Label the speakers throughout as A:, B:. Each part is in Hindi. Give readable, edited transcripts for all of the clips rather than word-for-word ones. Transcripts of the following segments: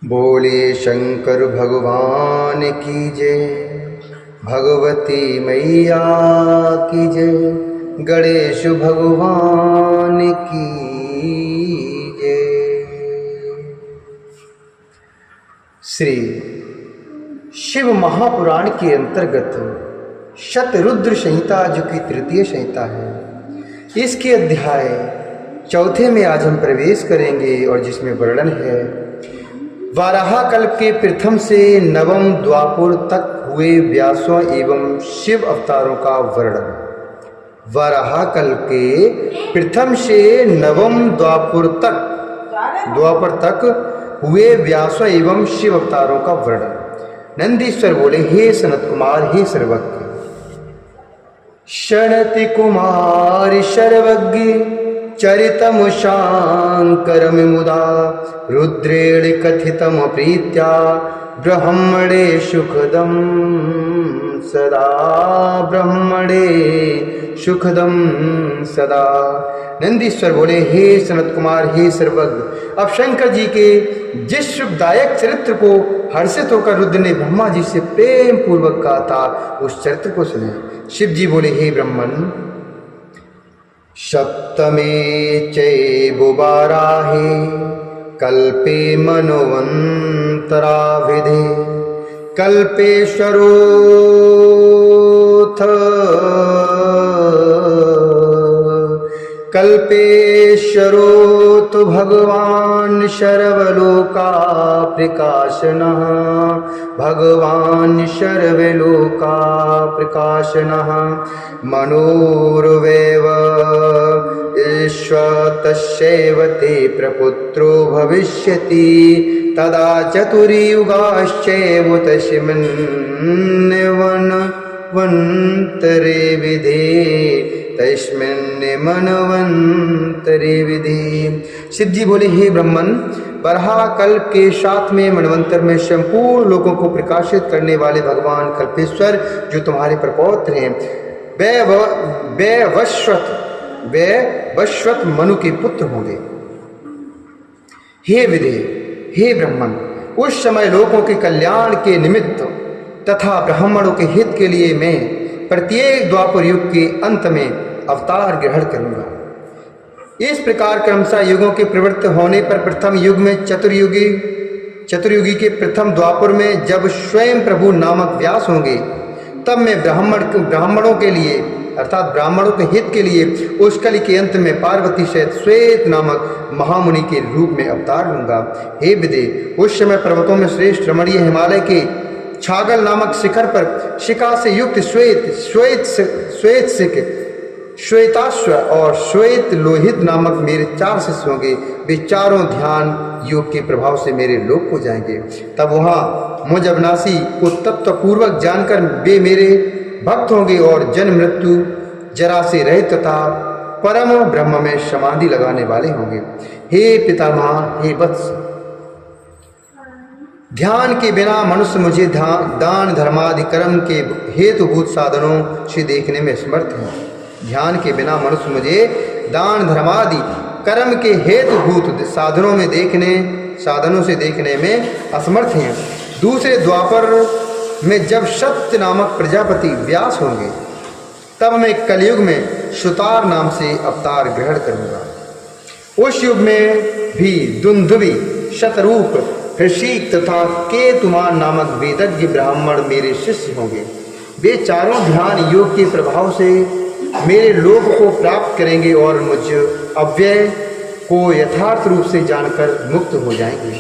A: बोले शंकर भगवान की जय, भगवती मैया की जय, गणेश भगवान की जय। श्री शिव महापुराण के अंतर्गत शतरुद्र संहिता, जो कि तृतीय संहिता है, इसके अध्याय चौथे में आज हम प्रवेश करेंगे और जिसमें वर्णन है वाराह कल्प के प्रथम से नवम द्वापर तक हुए व्यासों एवं शिव अवतारों का वर्णन। वाराह कल्प के प्रथम से नवम द्वापर तक हुए व्यासों एवं शिव अवतारों का वर्णन। नंदीश्वर बोले, हे सनत कुमार, हे सर्वज्ञ। शणति कुमार सर्वज्ञ चरितम शांकरम मुदा, रुद्रेण कथितम प्रीत्या ब्रह्मणे सुखदम सदा, ब्रह्मणे सुखदम सदा। नंदीश्वर बोले, हे सनत कुमार, हे सर्वज्ञ, अब शंकर जी के जिस सुखदायक चरित्र को हर्षित होकर रुद्र ने ब्रह्मा जी से प्रेम पूर्वक कहा था, उस चरित्र को सुने। शिव जी बोले, हे ब्रह्मन, सप्तमे चैवुवाराहे कल्पे मनवन्तराविधे, कल्पेश्वरोऽथ भगवान् सर्वलोकाप्रकाशनः, भगवान् सर्वलोकाप्रकाशनः। मनोर्वैव ईश्वतस्यैव ते प्रपुत्रो भविष्यति, तदा चतुर्युगाश्चैव तस्मिन्मन्वन्तरे विधे, तस्मिन्मन्वन्तरे विधि। शिव जी बोले, हे ब्रह्मन, बरहा कल्प के 7वें मनवंतर में संपूर्ण लोगों को प्रकाशित करने वाले भगवान कल्पेश्वर, जो तुम्हारे प्रपौत्र हैं, वे वैवस्वत मनु के पुत्र होंगे। हे विधे, हे ब्रह्मन, उस समय लोगों के कल्याण के निमित्त तथा ब्राह्मणों के हित के लिए मैं प्रत्येक द्वापर युग के अंत में अवतार ग्रहण करूंगा। इस प्रकार क्रमशः युगों के प्रवृत्त होने पर प्रथम युग में चतुर्युगी के प्रथम द्वापर में जब स्वयं प्रभु नामक व्यास होंगे, तब मैं ब्राह्मणों के लिए अर्थात ब्राह्मणों के हित के लिए उस कली के अंत में पार्वती सहित श्वेत नामक महामुनि के रूप में अवतार लूंगा। हे विदे, उस समय पर्वतों में श्रेष्ठ रमणीय हिमालय के छागल नामक शिखर पर शिखा से युक्त श्वेताश्व और श्वेत लोहित नामक मेरे 4 शिष्य होंगे। वे चारों ध्यान योग के प्रभाव से मेरे लोक को जाएंगे। तब वहाँ मुझ अविनाशी को तत्व पूर्वक जानकर वे मेरे भक्त होंगे और जन्म मृत्यु जरा से रहित तथा परम ब्रह्म में समाधि लगाने वाले होंगे। हे पितामह, हे वत्स, ध्यान के बिना मनुष्य मुझे दान धर्मादि कर्म के हेतुभूत साधनों से देखने में समर्थ है। ध्यान के बिना मनुष्य मुझे दान धर्मादि कर्म के हेतुभूत साधनों से देखने में असमर्थ हैं। दूसरे द्वापर में जब सत्य नामक प्रजापति व्यास होंगे, तब मैं कलयुग में सुतार नाम से अवतार ग्रहण करूंगा। उस युग में भी दुंदुभि, शतरूप, ऋषिक तथा केतुमान नामक वेदज्ञ ब्राह्मण मेरे शिष्य होंगे। वे चारों ध्यान योग के प्रभाव से मेरे लोक को प्राप्त करेंगे और मुझ अव्यय को यथार्थ रूप से जानकर मुक्त हो जाएंगे।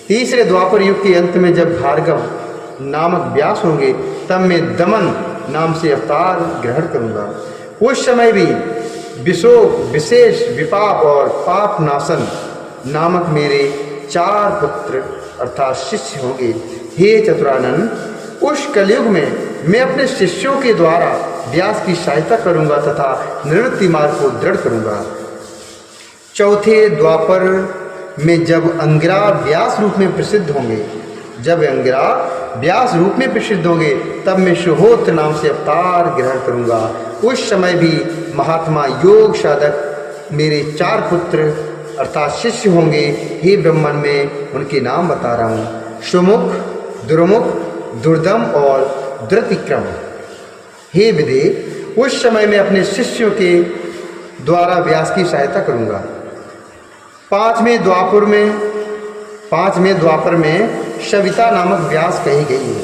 A: तीसरे द्वापर युग के अंत में जब भार्गव नामक व्यास होंगे, तब मैं दमन नाम से अवतार ग्रहण करूंगा। उस समय भी विशेष विपाप और पाप नाशन नामक मेरे 4 पुत्र अर्थात शिष्य होंगे। हे चतुरानन, उस कलयुग में मैं अपने शिष्यों के द्वारा व्यास की सहायता करूंगा तथा निवृत्ति मार्ग को दृढ़ करूंगा। चौथे द्वापर में जब अंगिरा व्यास रूप में प्रसिद्ध होंगे, तब मैं शुहोत्र नाम से अवतार ग्रहण करूंगा। उस समय भी महात्मा योग साधक मेरे 4 पुत्र अर्थात शिष्य होंगे। हे ब्राह्मण, मैं उनके नाम बता रहा हूँ। सुमुख, दुर्मुख, दुर्दम और द्रुतिक्रम। हे विदे, उस समय मैं अपने शिष्यों के द्वारा व्यास की सहायता करूँगा। पांचवें द्वापर में सविता नामक व्यास कही गई है।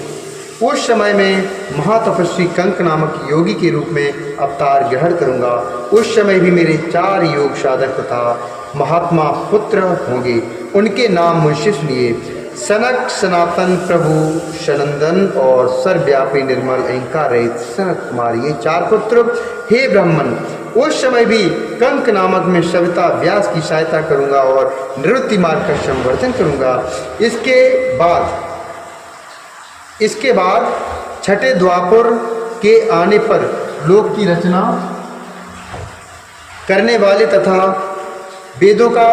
A: उस समय में महातपस्वी कंक नामक योगी के रूप में अवतार ग्रहण करूँगा। उस समय भी मेरे 4 योग साधक तथा महात्मा पुत्र होंगे। उनके नाम मुझसे सुनिए। सनक, सनातन, प्रभु, सनंदन और सर्वव्यापी निर्मल अहंकार रहित सनत कुमार, ये 4 पुत्र। हे ब्राह्मण, उस समय भी कंक नामक में सविता व्यास की सहायता करूँगा और निवृत्ति मार्ग का संवर्धन करूँगा। इसके बाद छठे द्वापर के आने पर लोक की रचना करने वाले तथा वेदों का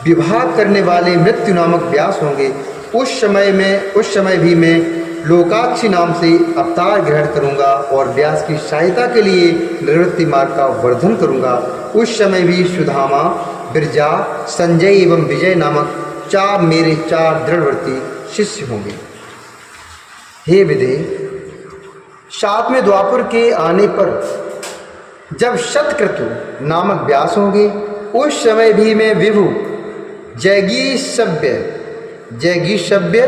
A: विभाग करने वाले मृत्यु नामक व्यास होंगे। उस समय भी मैं लोकाक्षी नाम से अवतार ग्रहण करूंगा और व्यास की सहायता के लिए निवृत्ति मार्ग का वर्धन करूंगा। उस समय भी सुधामा, बिरजा, संजय एवं विजय नामक 4 मेरे 4 दृढ़वर्ती शिष्य होंगे। हे विदे, 7वें द्वापर के आने पर जब शतक्रतु नामक व्यास होंगे, उस समय भी मैं विभु जैगीषव्य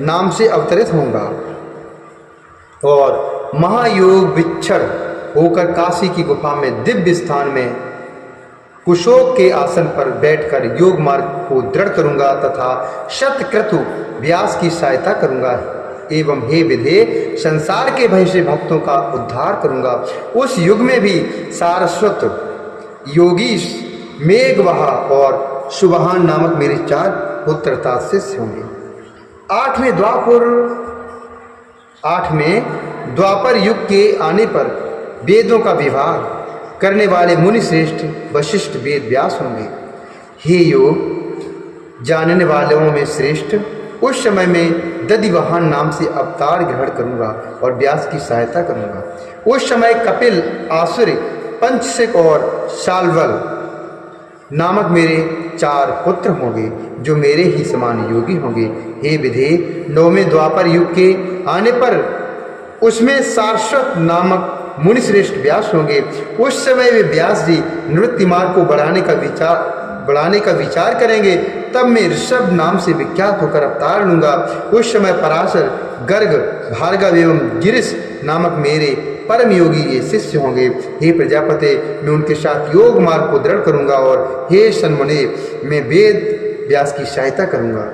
A: नाम से अवतरित होऊंगा और महायोग विच्छर होकर काशी की गुफा में दिव्य स्थान में कुशोक के आसन पर बैठकर योग मार्ग को दृढ़ करूंगा तथा शतक्रतु व्यास की सहायता करूंगा। एवं हे विधे, संसार के भय से भक्तों का उद्धार करूंगा। उस युग में भी सारस्वत, योगीश, मेघवाहा और सुबहान नामक मेरे 4 पुत्र तथा शिष्य होंगे। 8वें द्वापर युग के आने पर वेदों का विभाग करने वाले मुनि श्रेष्ठ वशिष्ठ वेद व्यास होंगे। हे योग जानने वालों में श्रेष्ठ, उस समय में दधिवाहन नाम से अवतार ग्रहण करूंगा और व्यास की सहायता करूंगा। उस समय कपिल, आसुर, पंचसिक और शाल्वल नामक मेरे 4 पुत्र होंगे जो मेरे ही समान योगी होंगे। हे विधे, 9वें द्वापर युग के आने पर उसमें सारस्वत नामक मुनि श्रेष्ठ व्यास होंगे। उस समय वे व्यास जी निवृत्ति मार्ग को बढ़ाने का विचार करेंगे। तब मैं ऋषभ नाम से विख्यात होकर अवतार लूंगा। उस समय पराशर, गर्ग, भार्गव एवं गिरिश नामक मेरे परम योगी ये शिष्य होंगे। हे प्रजापते, मैं उनके साथ योग मार्ग को दृढ़ करूंगा और हे सन्मुने, मैं वेद व्यास की सहायता करूंगा।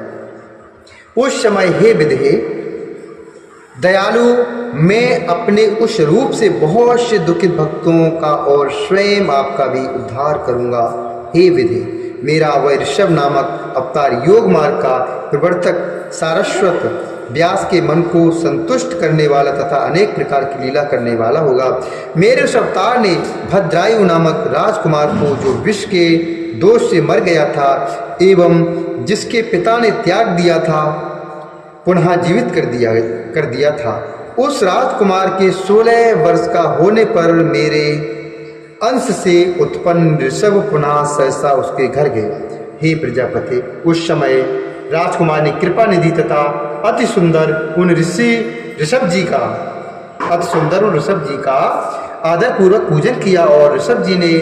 A: उस समय हे विदे दयालु, मैं अपने उस रूप से बहुत से दुखित भक्तों का और स्वयं आपका भी उद्धार करूंगा। हे विधे, मेरा वह ऋषभ नामक अवतार योग मार्ग का प्रवर्तक सारस्वत व्यास के मन को संतुष्ट करने वाला तथा अनेक प्रकार की लीला करने वाला होगा। मेरे उस अवतार ने भद्रायु नामक राजकुमार को, जो विष के दोष से मर गया था एवं जिसके पिता ने त्याग दिया था, पुनः जीवित कर दिया था। उस राजकुमार के 16 वर्ष का होने पर मेरे अंश से उत्पन्न ऋषभ पुनः सहसा उसके घर गए। हे प्रजापति, उस समय राजकुमार ने कृपा निधि तथा अति सुंदर उन ऋषभ जी का आदर पूर्वक पूजन किया और ऋषभ जी ने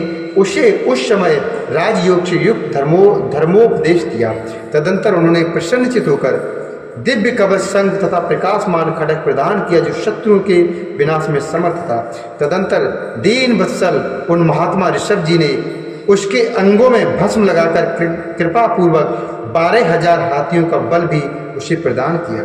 A: उसे उस समय राजयोग से युक्त धर्मोपदेश दिया। तदंतर उन्होंने प्रसन्नचित होकर दिव्य कवच, संग तथा प्रकाशमान खड्ग प्रदान किया जो शत्रुओं के विनाश में समर्थ था। तदंतर दीन वत्सल उन महात्मा ऋषभ जी ने उसके अंगों में भस्म लगाकर कृपा पूर्वक 12,000 हाथियों का बल भी उसे प्रदान किया।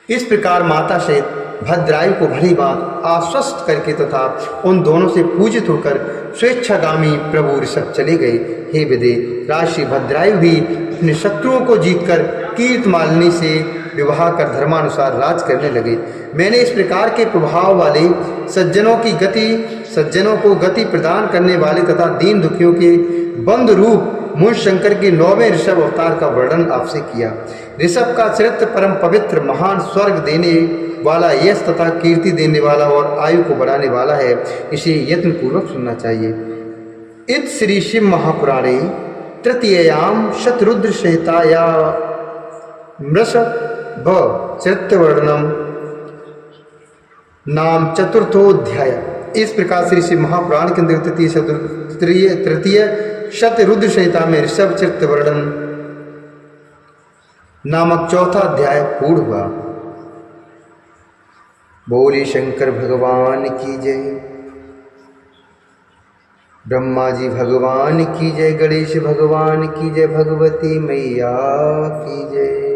A: इस प्रकार माता सहित भद्रायु को भली बात आश्वस्त करके तथा उन दोनों से पूजित होकर स्वेच्छागामी प्रभु ऋषभ चले गए। हे विदे, राशि भद्रायु भी अपने शत्रुओं को जीतकर कीर्तमालिनी से विवाह कर धर्मानुसार राज करने लगे। मैंने इस प्रकार के प्रभाव वाले सज्जनों को गति प्रदान करने वाले तथा दीन दुखियों के बंध रूप मूल शंकर के 9वें ऋषभ अवतार का वर्णन आपसे किया। ऋषभ का चरित्र परम पवित्र, महान, स्वर्ग देने वाला, यश तथा कीर्ति देने वाला और आयु को बढ़ाने वाला है। इसे यत्न पूर्वक सुनना चाहिए। इत श्री शिव महापुराणे तृतीयाम शतरुद्र संहिताया मृष व चरित्रवर्णनम नाम चतुर्थोध्याय। इस प्रकार श्री शिव महापुराण के अंदर तृतीय शतरुद्र संहिता में ऋषभ चरित्र वर्णन नामक चौथा अध्याय पूर्ण हुआ। बोले शंकर भगवान की जय, ब्रह्मा जी भगवान की जय, गणेश भगवान की जय, भगवती मैया की जय।